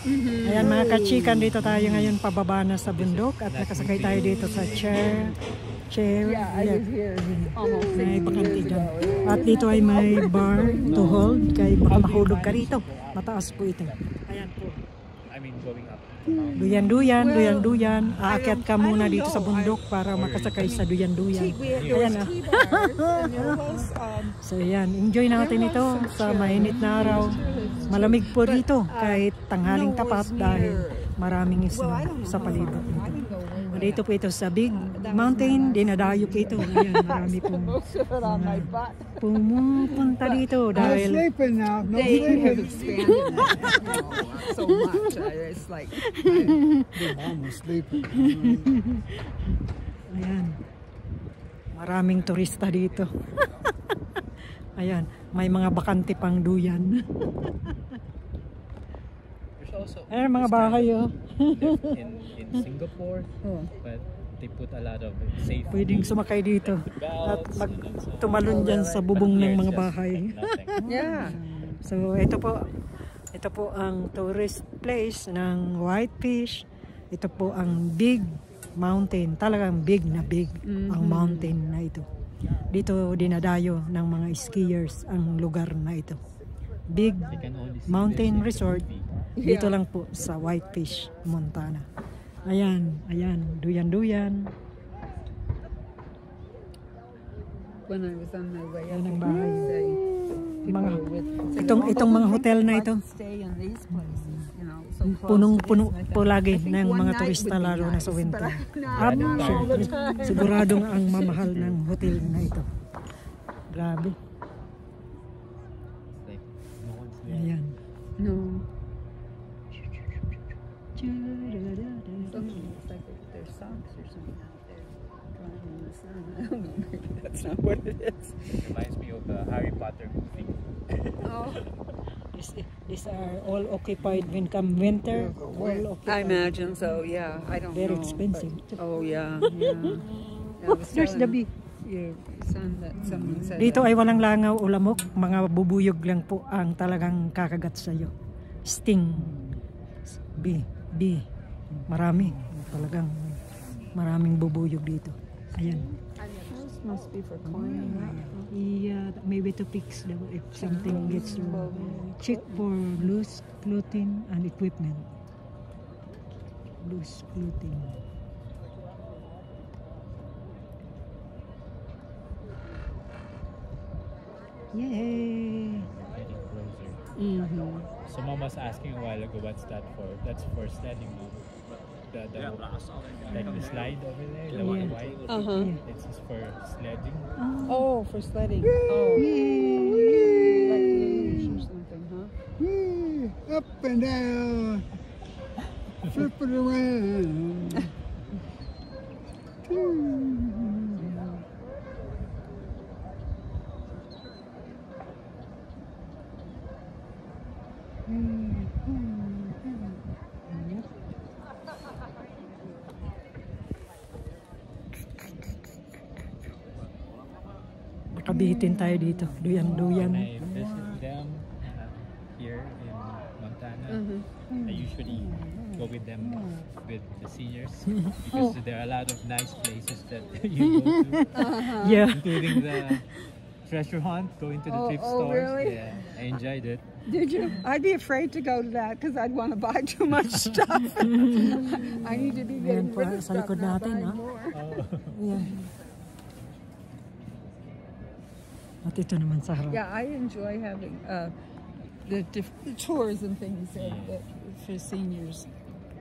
Ayan mga kachikan, dito tayo ngayon pababa na sa bundok at nakasakay tayo dito sa chair. May bakante dyan. At dito ay may bar to hold, kaya baka mahulog ka rito. Mataas po ito. Ayan po. Going up. Duyan. Aakyat ka muna dito sa bundok para makasakay sa duyan. Ayan na. So ayan, enjoy natin ito sa mainit na araw. Malamig po rito kahit tanghaling tapat dahil maraming isla sa palibot nito. Dito po ito sa Big Mountain, dinadayo po ito. Ayan, marami pong pumupunta dito dahil they have expanded so much. It's like ayan, maraming turista dito. Ayan, may mga bakante pang duyan. Ayan, mga bahay in Singapore, but they put a lot of safety. Pwedeng sumakay dito at tumalon dyan sa bubong ng mga bahay. yeah. So ito po ang tourist place ng Whitefish. Ito po ang Big Mountain, talagang big na big ang mountain na ito. Dito dinadayo ng mga skiers ang lugar na ito. Big Mountain Resort. Dito lang po sa Whitefish, Montana. Ayan, duyan. When I was on my way Yan ang up, bahay. say, Itong mga hotel na ito, stay in these places, you know, so close to punong-puno this. po lagi I think ng one mga night turista would be lalo na sa nice, winter. but not all the time. Siguradong ang mamahal ng hotel na ito. Grabe. Ayan. No. Something looks like there's socks or something out there drying in the sun. I don't know, maybe that's not what it is. Reminds me of the Harry Potter movie. Oh. These are all occupied when come winter. All occupied. I imagine so, yeah. I don't Very know. expensive. But, oh, yeah. I was There's the telling bee. your son that someone said Dito that. ay walang langaw o lamok, mga bubuyog lang po ang talagang kakagat sa iyo. Sting. Bee. Marami. Talagang maraming bubuyog dito. Ayan. This must be for climbing up. Yeah, maybe to fix if something gets wrong. Check for loose clothing and equipment. Loose clothing. Yay! Getting closer. Someone was asking a while ago, what's that for? That's for sledding. Like the slide over there, the white. It's just for sledding. Oh, for sledding. Oh. Like luge or something, huh? Up and down, flip it around. Makabitin tayo dito. Duyan. When I visit them here in Montana, I usually go with them with the seniors because there are a lot of nice places that you go to, Yeah. including the treasure hunt, going to the thrift stores. Really? Yeah, I enjoyed it. Did you? I'd be afraid to go to that because I'd want to buy too much stuff. I need to be getting rid of sa stuff, likod not natin, buying more. Ayan. At ito naman sa harap. Yeah, I enjoy having the tours and things that for seniors.